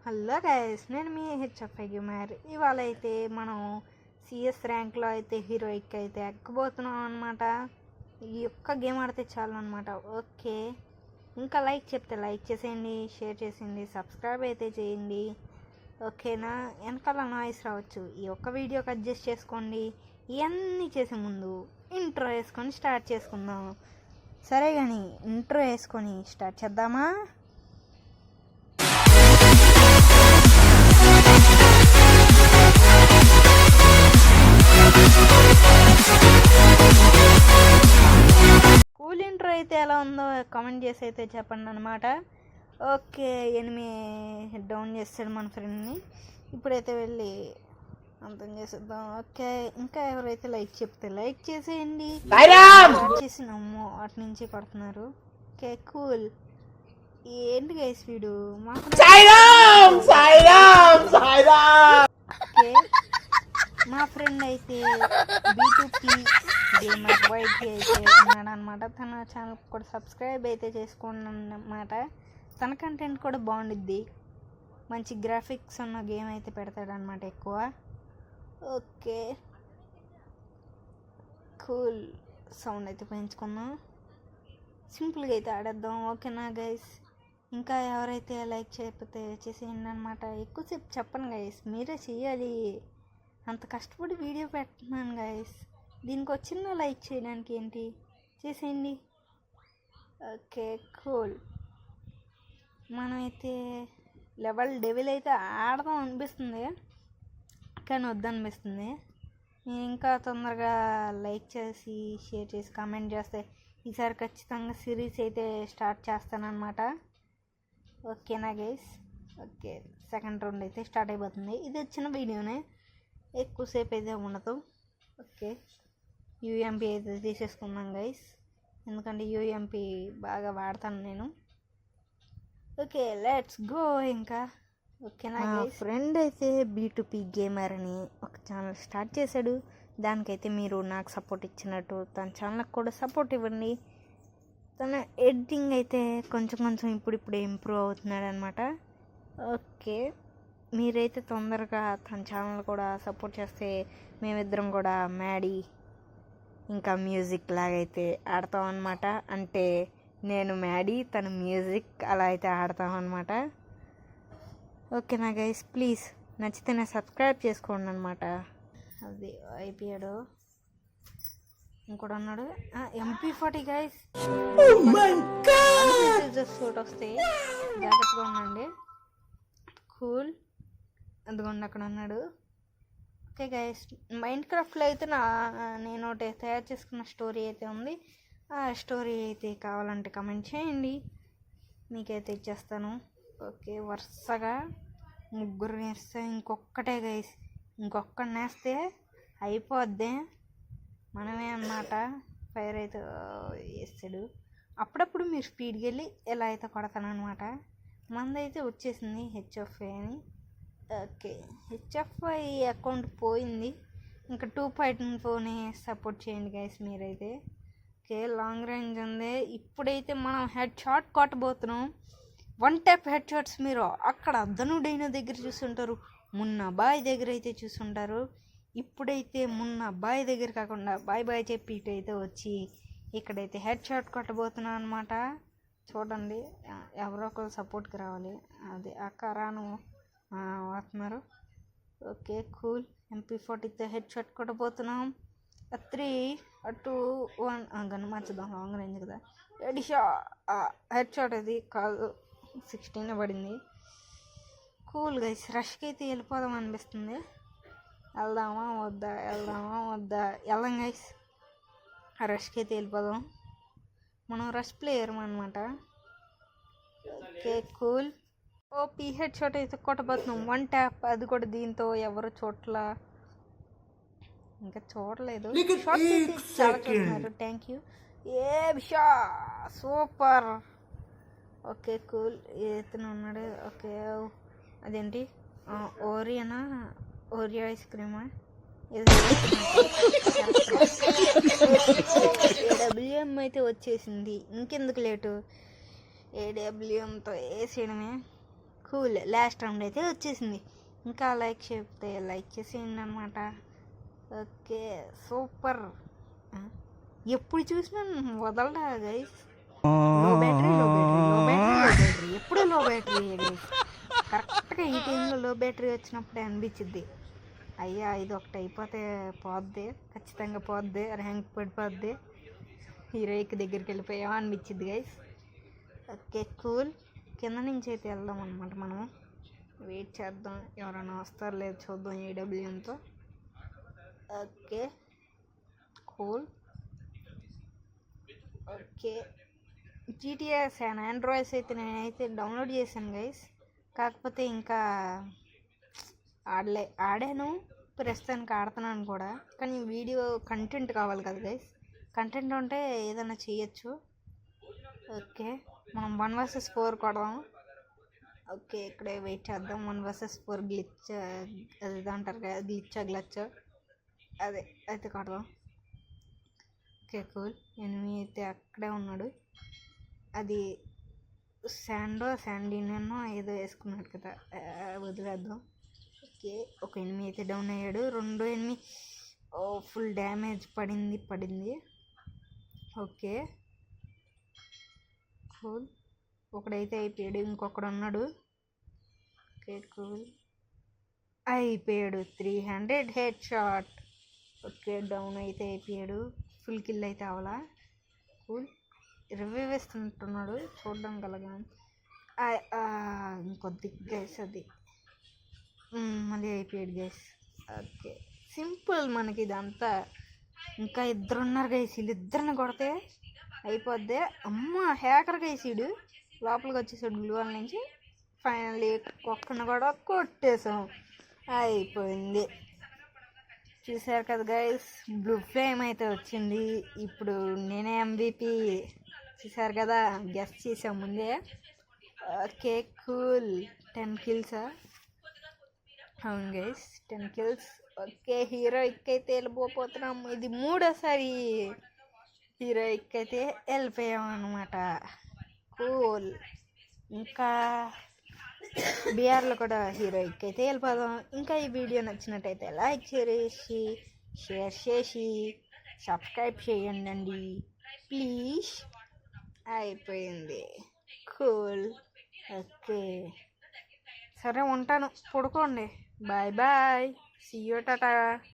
Hello guys, నేను మీ హెచ్ఎఫ్ఐ gamer. ఇవాళ అయితే మనం సిఎస్ ర్యాంక్లో అయితే హీరోయిక్ అయితే ఎక్కబోతున్నాం అనమాట. ఈ ఒక్క గేమ్ ఆడితే చాలు అనమాట. ఓకే, ఇంకా లైక్ చెప్తే లైక్ చేసేయండి, షేర్ చేసేయండి, సబ్స్క్రైబ్ అయితే చేయండి. ఓకేనా? వెనకాల నాయిస్ రావచ్చు, ఈ ఒక్క వీడియోకి అడ్జస్ట్ చేసుకోండి. ఇవన్నీ చేసే ముందు ఇంట్రో వేసుకొని స్టార్ట్ చేసుకుందాం. సరే కానీ ఇంట్రో వేసుకొని స్టార్ట్ చేద్దామా? కూల్ ఇంట్రో అయితే ఎలా ఉందో కామెంట్ చేసి అయితే చెప్పండి అనమాట. ఓకే, ఎనిమి డౌన్ చేస్తాడు మన ఫ్రెండ్ని. ఇప్పుడైతే వెళ్ళి అంతం చేసేద్దాం. ఓకే, ఇంకా ఎవరైతే లైక్ చెప్తే లైక్ చేసేయండి. చేసి నమ్ము అటు నుంచి కొడుతున్నారు. Okay cool. ఏంటి గైస్ వీడు మాకు ఓకే, మా ఫ్రెండ్ అయితే B2P గేమర్ వైటీ అయితే ఉన్నాడు అనమాట. తన ఛానల్ కూడా సబ్స్క్రైబ్ అయితే చేసుకోండి అన్నమాట. తన కంటెంట్ కూడా బాగుండిద్ది, మంచి గ్రాఫిక్స్ ఉన్న గేమ్ అయితే పెడతాడనమాట ఎక్కువ. Okay cool. సౌండ్ అయితే పెంచుకుందాం, సింపుల్గా అయితే ఆడేద్దాం. ఓకేనా గైస్? ఇంకా ఎవరైతే లైక్ చేయకపోతే చేసేయండి అనమాట. ఎక్కువసేపు చెప్పను గైస్, మీరే చేయాలి. అంత కష్టపడి వీడియో పెడుతున్నాను గైస్, దీనికి వచ్చిన లైక్ చేయడానికి ఏంటి, చేసేయండి. Okay cool. మనమైతే లెవెల్ డెవిల్ అయితే ఆడదాం అనిపిస్తుంది, కానీ వద్దనిపిస్తుంది. నేను ఇంకా తొందరగా లైక్ చేసి షేర్ చేసి కామెంట్ చేస్తే ఈసారి ఖచ్చితంగా సిరీస్ అయితే స్టార్ట్ చేస్తానన్నమాట. ఓకేనా గైస్? ఓకే, సెకండ్ రౌండ్ అయితే స్టార్ట్ అయిపోతుంది. ఇది వచ్చిన వీడియోనే, ఎక్కువసేపు అయితే ఉండదు. ఓకే, యూఎంపీ అయితే తీసేసుకుందాం గైస్, ఎందుకంటే యూఎంపీ బాగా వాడతాను నేను. Okay let's go. ఇంకా ఓకేనా గైస్? ఫ్రెండ్ అయితే B2P గేమర్ అని ఒక ఛానల్ స్టార్ట్ చేశాడు. దానికైతే మీరు నాకు సపోర్ట్ ఇచ్చినట్టు తన ఛానల్కి కూడా సపోర్ట్ ఇవ్వండి. తన ఎడిటింగ్ అయితే కొంచెం ఇప్పుడిప్పుడే ఇంప్రూవ్ అవుతున్నాడు అనమాట. ఓకే, మీరైతే తొందరగా తన ఛానల్ కూడా సపోర్ట్ చేస్తే మేమిద్దరం కూడా మ్యాడీ ఇంకా మ్యూజిక్ లాగైతే ఆడతాం అనమాట. అంటే నేను మ్యాడీ, తన మ్యూజిక్ అలా అయితే ఆడతాం అనమాట. ఓకేనా గైస్? ప్లీజ్ నచ్చితేనే సబ్స్క్రైబ్ చేసుకోండి అనమాట. అది అయిపోయాడు. ఇంకోటి ఉన్నాడు MP40 గైస్. షూట్ వస్తాయి, జాగ్రత్తగా ఉండండి. కూల్. అందుకోండి అక్కడ ఉన్నాడు. ఓకే గైస్, మైన్క్రాఫ్ట్లో అయితే నేను ఒకటి తయారు చేసుకున్న స్టోరీ అయితే ఉంది. ఆ స్టోరీ అయితే కావాలంటే కమెంట్ చేయండి, మీకైతే ఇచ్చేస్తాను. ఓకే, వరుసగా ముగ్గురు నేస్తే ఇంకొక్కటే గైస్, ఇంకొక్కటి నేస్తే అయిపోద్ది మనమే అన్నమాట. ఫైర్ అయితే వేస్తాడు. అప్పుడప్పుడు మీరు స్పీడ్కి వెళ్ళి ఎలా అయితే కొడతాను అనమాట. మందైతే వచ్చేసింది HFI అని. ఓకే, HFI అకౌంట్ పోయింది. ఇంకా 2.4ని సపోర్ట్ చేయండి గైస్ మీరైతే. ఓకే, లాంగ్ రేంజ్ ఉంది. ఇప్పుడైతే మనం హెడ్ షాట్ కొట్టబోతున్నాం. 1 ట్యాప్ హెడ్ షాట్స్ మీరు అక్కడ ధనుడైన దగ్గర చూస్తుంటారు, మున్న బాయ్ దగ్గర అయితే చూస్తుంటారు. ఇప్పుడైతే మున్న బాయ్ దగ్గర కాకుండా బాయ్ చెప్పి ఇటైతే వచ్చి ఇక్కడైతే హెడ్ షాట్ కొట్టబోతున్నాం అనమాట. చూడండి, ఎవరో ఒకరు సపోర్ట్కి రావాలి. అది అక్కరాను వస్తున్నారు. Okay cool. MP40తో హెడ్ షాట్ కొట్టబోతున్నాం. 3 2 1 గన్ మార్చుదాం, లాంగ్ రేంజ్ కదా. ఎడిషా హెడ్ షాట్ అది కాదు, 16 పడింది. కూల్ గైస్, రష్కి అయితే వెళ్ళిపోదాం అనిపిస్తుంది. వెళ్దామా వద్దా వెళ్దాం గైస్. ఆ రష్కి అయితే వెళ్ళిపోదాం, మనం రష్ ప్లేయర్ అనమాట. Okay cool. OP head shot అయితే కొట్టబోతున్నాం. 1 ట్యాప్, అది కూడా దీంతో ఎవరు ఇంకా చూడలేదు. షార్ట్స్ అయితే చాలా చూస్తున్నారు. Thank you. Super. Okay cool. ఏతను ఉన్నాడు. ఓకే, అదేంటి ఓరియో ఐస్ క్రీమా? AWM అయితే వచ్చేసింది, ఇంకెందుకు లేటు. AWMతో వేసేయడమే. కూల్. లాస్ట్ రౌండ్ అయితే వచ్చేసింది. ఇంకా లైక్ చెప్తే లైక్ చేసేయండి అనమాట. Okay super. ఎప్పుడు చూసినా వదలడా గైస్. లో బ్యాటరీ లో బ్యాటరీ లో బ్యాటరీ లో బ్యాటరీ, ఎప్పుడు లో బ్యాటరీ గైస్. కరెక్ట్గా ఈ టైంలో లో బ్యాటరీ వచ్చినప్పుడే అనిపించింది, అయ్యా ఇది ఒకటి అయిపోతే పోద్ది, ఖచ్చితంగా పోద్ది, ర్యాంక్ పడిపోద్ది, హీరోయిక్ దగ్గరికి వెళ్ళిపోయామా అనిపించింది గైస్. Okay cool. కింద నుంచి అయితే వెళ్దాం అనమాట. మనం వెయిట్ చేద్దాం, ఎవరైనా వస్తారో లేదు చూద్దాం ఏడబ్ల్యూఎంతో. Okay cool. Okay GTA San Andreas అయితే నేనైతే డౌన్లోడ్ చేశాను గైస్. కాకపోతే ఇంకా ఆడాను, ప్రస్తుతానికి ఆడుతున్నాను కూడా. కానీ వీడియో కంటెంట్ కావాలి కదా గైస్, కంటెంట్ ఉంటే ఏదైనా చేయొచ్చు. ఓకే మనం 1 vs 4 కొడదాం. ఓకే ఇక్కడే వెయిట్ చేద్దాం. 1 vs 4 గ్లిచ్ అది అంటారు కదా, గ్లిచ్ అదే అయితే కొడదాం. Okay cool. ఎనిమి అయితే అక్కడే ఉన్నాడు, అది శాండీనో ఏదో వేసుకున్నాడు కదా, వదిలేద్దాం. ఓకే ఒక ఎనిమి అయితే డౌన్ అయ్యాడు, 2 ఎనిమి ఫుల్ డ్యామేజ్ పడింది. Okay cool. ఒకడైతే అయిపోయాడు, ఇంకొకడు ఉన్నాడు. ఓకే కూల్ అయిపోయాడు, 300 హెడ్ షాట్. ఓకే డౌన్ అయితే అయిపోయాడు, ఫుల్ కిల్ అయితే అవలా. కూల్. రివ్యూ వేస్తున్నట్టున్నాడు చూడడం కలగా. ఇంకొద్ది గైస్ అది మళ్ళీ అయిపోయాడు గైస్. ఓకే సింపుల్ మనకి ఇదంతా. ఇంకా 2 ఉన్నారు గైస్, వీళ్ళిద్దరిని కొడితే అయిపోద్ది. అమ్మ హ్యాకర్ గైసీడు లోపలికి వచ్చేసాడు బ్లూ వాల్ నుంచి. ఫైనల్లీ ఒక్కడిని కూడా కొట్టేసాం, అయిపోయింది. చూసారు కదా గైస్, బ్లూ ఫ్లేమ్ అయితే వచ్చింది. ఇప్పుడు నేనే MVP. చూసారు కదా, గెస్ట్ చేసాం ముందే. Okay cool. 10 కిల్సా? అవును గైస్ 10 కిల్స్. ఓకే హీరోయిక్ అయితే వెళ్ళిపోతున్నాం. ఇది 3వసారి హీరోయిక్ అయితే వెళ్ళిపోయాం అనమాట. కూల్. ఇంకా బీఆర్లో కూడా హీరోయిక్ అయితే వెళ్ళిపోదాం. ఇంకా ఈ వీడియో నచ్చినట్టయితే లైక్ చేసి షేర్ చేసి సబ్స్క్రైబ్ చేయండి ప్లీజ్. అయిపోయింది. కూల్. ఓకే సరే ఉంటాను, పడుకోండి. Bye bye, see you, Tata.